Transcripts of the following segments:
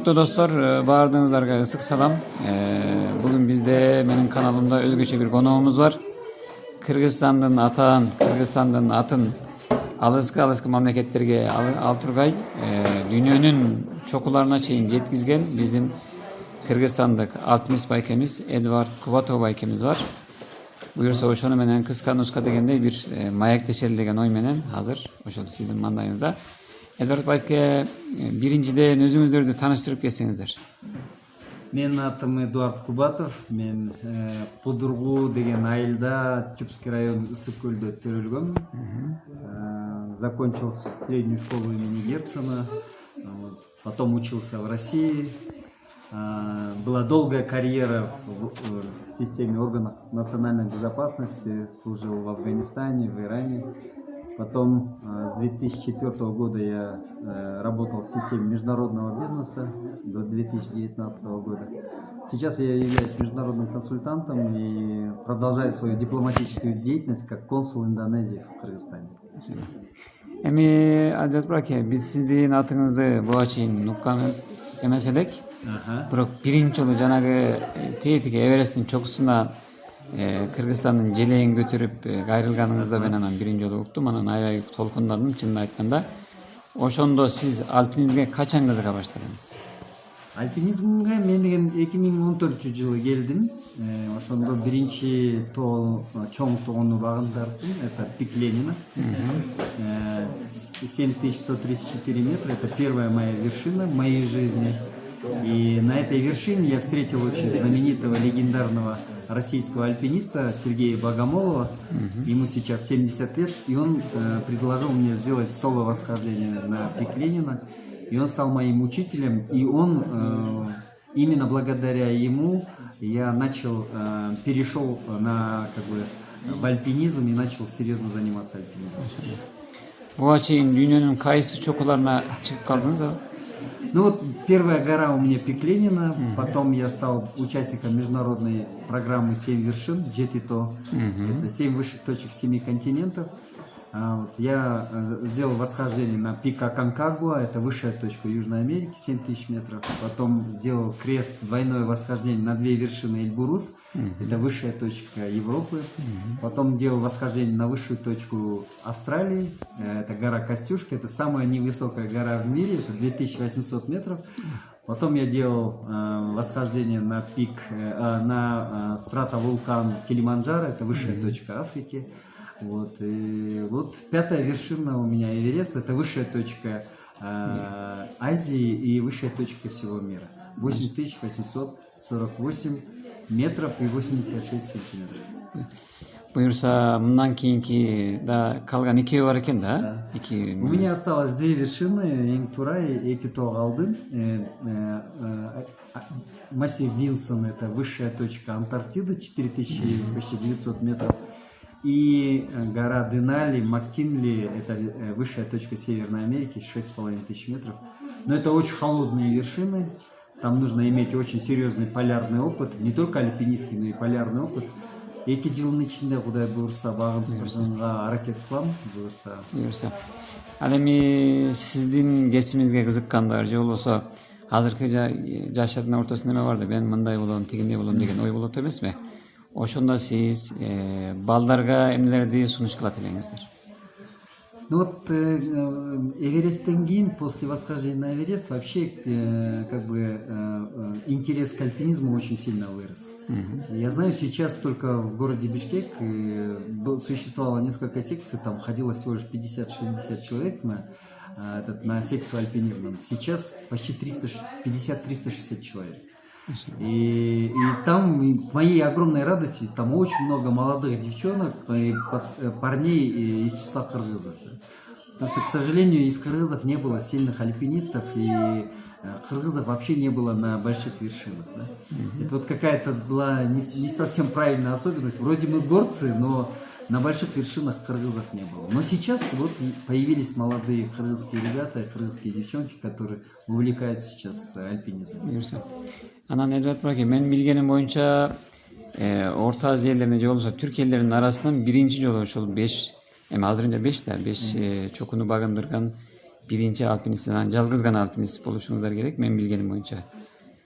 Урматтуу достор, баардыгыңыздарга ысык салам. Бүгүн бизде менин каналымда өзгөчө бир коноогубуз бар. Кыргызстандын атын алыскы мамлекеттерге ал тургай дүйнөнүн чокуларына чейин жеткизген биздин кыргызстандык альпинист байкемиз Эдвард Кубатов байкемиз бар. Буюрса ошону менен кыска нуска дегендей бир маектешели деген ой менен азыр ошол сиздин мандайыңызда. Эдвард байке, биринчиден өзүңүздөрдү тааныштырып кетсеңиздер. Менин атым Эдуард Кубатов. Мен Кудургу деген айылда, Чупский район, Ысык көлдө төрөлгөм. Закончил среднюю школу имени Герцена. Потом учился в России. Была долгая карьера в системе органов национальной безопасности. Служил в Афганистане, в Иране. Потом с 2004 года я работал в системе международного бизнеса до 2019 года. Сейчас я являюсь международным консультантом и продолжаю свою дипломатическую деятельность как консул Индонезии в Кыргызстане. Эми Адилет Браке, биз сиздин атыңызды буга чейин укканыбыз эмес элек. Бирок биринчи жолу жанагы тетиги Эвересттин чокусуна Кыргызстандын желегин көтөрүп кайрылганыңызда мен анан биринчи жолу уктум, анан аябай толкундадым чынын айтканда. Ошондо сиз альпинизмге качан кызыга баштадыңыз? Альпинизмге мен деген 2014-жылы келдим. Ошондо биринчи чоң тоонду багындырдым. Это пик Ленина. 7134 метра. Это первая моя вершина в моей жизни. И на этой вершине я встретил очень знаменитого, легендарного российского альпиниста Сергея Богомолова. Ему сейчас 70 лет, и он предложил мне сделать соло-восхождение на пик Ленина. И он стал моим учителем, и он, именно благодаря ему я перешел в альпинизм и начал серьезно заниматься альпинизмом. Буга чейин дүйнөнүн кайсы чокуларына чыгып калдыңыз? Ну вот первая гора у меня пик Ленина, потом я стал участником международной программы 7 вершин, JETITO, это 7 высших точек 7 континентов. Я сделал восхождение на пик Аконкагуа, это высшая точка Южной Америки, 7000 метров. Потом делал крест, двойное восхождение на 2 вершины Эльбрус, это высшая точка Европы. Потом делал восхождение на высшую точку Австралии, это гора Костюшка, это самая невысокая гора в мире, это 2800 метров. Потом я делал восхождение на пик, на стратовулкан Килиманджаро, это высшая точка Африки. И пятая вершина у меня Эверест, это высшая точка Азии и высшая точка всего мира. 8848 метров и 86 сантиметров. Буюрса мындан кийинки да калган экөө бар экен да? У меня осталось 2 вершины, эң турай, эки тоо калды. Массив Винсон, это высшая точка Антарктиды, 4900 метров. И гора Денали, МакКинли, это высшая точка Северной Америки, 6500 метров. Но это очень холодные вершины, там нужно иметь очень серьезный полярный опыт, не только альпинистский, но и полярный опыт. Эки жылдын ичинде Кудай буюрса багып турганга аракет кылам, буюрса. Ал эми сиздин кесибиңизге кызыккандар же болбосо азыркы жаштардын ортосунда эме бар да, мен мындай болом, тигиндей болом деген ой болот эмеспи? Ошондо сиз балдарга эмнелерди сунуш кылат элеңиздер? Ну вот Эвересттен кийин, после восхождения на Эверест, вообще интерес к альпинизму очень сильно вырос. Я знаю, сейчас только в городе Бишкек существовало несколько секций, там ходило всего лишь 50-60 человек на секцию альпинизма. Сейчас почти 350-360 человек. И там, к моей огромной радости, там очень много молодых девчонок и парней из числа кыргызов. Потому что, к сожалению, из кыргызов не было сильных альпинистов, и кыргызов вообще не было на больших вершинах. Да? Это вот какая-то была не совсем правильная особенность. Вроде мы горцы, но на больших вершинах кыргызов не было. Но сейчас вот появились молодые кыргызские ребята, кыргызские девчонки, которые увлекаются сейчас альпинизмом. Анан Эдвард Браке, мен билгеним боюнча Орто Азия элдеринде же болбосо Түрк элдеринин арасынан биринчи жолу ошол 5 чокуну багындырган birinchi alpinistlerden жалгыз гана alpinist болушуңуздар керек, мен билгеним боюнча.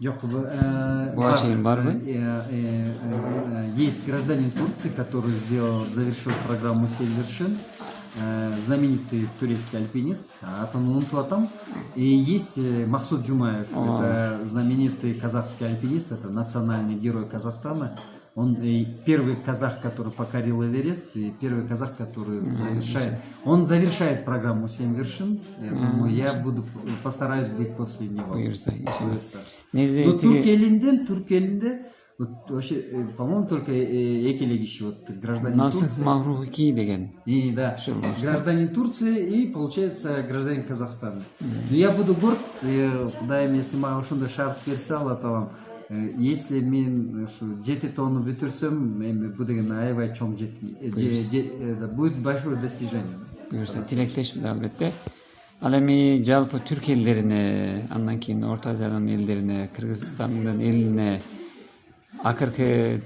Yok, Буга чейин барбы? Есть гражданин Турции, который завершил программу «Семь вершин», знаменитый турецкий альпинист, атын унутуп атам. И есть Махсуд Джумаев, это знаменитый казахский альпинист, это национальный герой Казахстана. Он первый казах, который покорил Эверест, и первый казах, который он завершает программу «Семь вершин». Я думаю, я постараюсь быть после него. Но Түрк элинде, вот вообще, по-моему, только экеле киши, вот гражданин Насых Турции. Мавруки деген. И да, гражданин Турции и, получается, гражданин Казахстана. Но я буду горд, да, если мы ушунда шарт берсал, аталам. Если мен 7 тонну бүтүрсөм, мен бул деген аябай чоң будет большое достижение. Буюрса, тилектешпиз албетте. Ал эми жалпы түрк элдерине, андан кийин Орто Азиянын элдерине, Кыргызстандын элине акыркы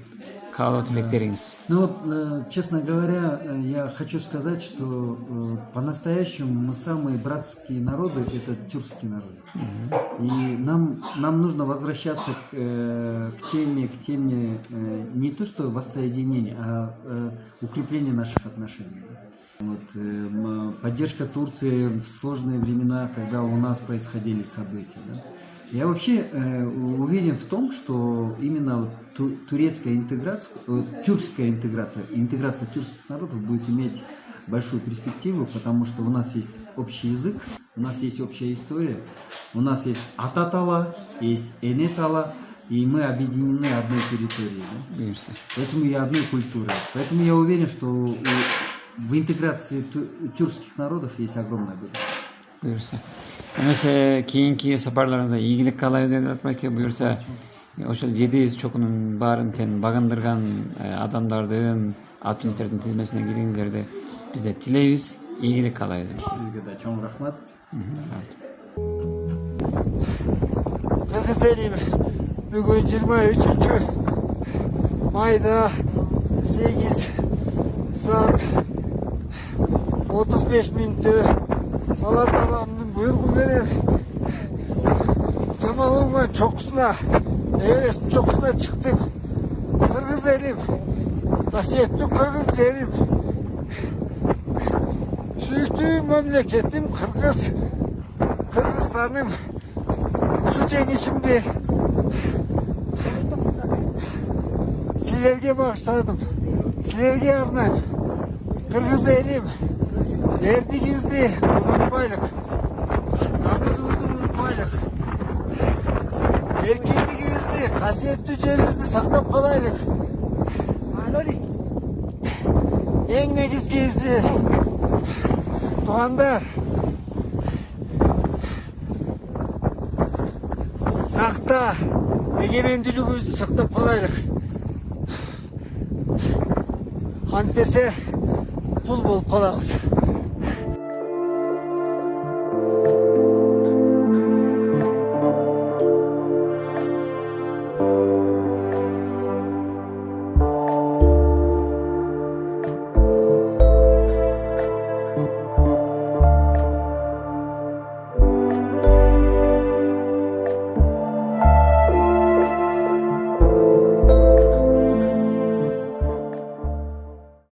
каалоо тилектериңиз? Ну вот, честно говоря, я хочу сказать, что по-настоящему мы самые братские народы, это тюркские народы. И нам нужно возвращаться к теме не то что воссоединения, а укрепления наших отношений. Вот, поддержка Турции в сложные времена, когда у нас происходили события. Да? Я вообще уверен в том, что именно турецкая интеграция, интеграция тюркских народов будет иметь большую перспективу, потому что у нас есть общий язык, у нас есть общая история, у нас есть ататала, есть энетала, и мы объединены одной территорией. Да? Поэтому и одной культурой. Поэтому я уверен, что в интеграции тюркских народов есть огромное будущее. Буюрса. Эмесе кийинки сапарларыңызда ийгилик каалайбыз деп атпайбы, буюрса ошол 7 чокунун баарын тең багындырган адамдардын, alpinistтердин тизмесине кириңиздерди бизде тилейбиз, ийгилик каалайбыз. Сизге да чоң рахмат. Кыргыз элим бүгүн 23 майда 8 saat 35 мүнөттө Алла Тааланын буйругу менен Жамалоңгон чокусуна, Эвересттин чокусуна чыктык. Кыргыз элим, касиеттүү кыргыз жерим, сүйүктүү мамлекетим Кыргызстаным, ушу жеңишимди силерге багыштадым, силерге арнайм. Кыргыз элим, эрдигибизди унутпайлык, намысыбызды унутпайлык, эркиндигибизди, касиеттүү жерибизди сактап калайлык. Эң негизгиси, туугандар, накта эгемендүүлүгүбүздү сактап калайлык. Антесе пул болуп калабыз.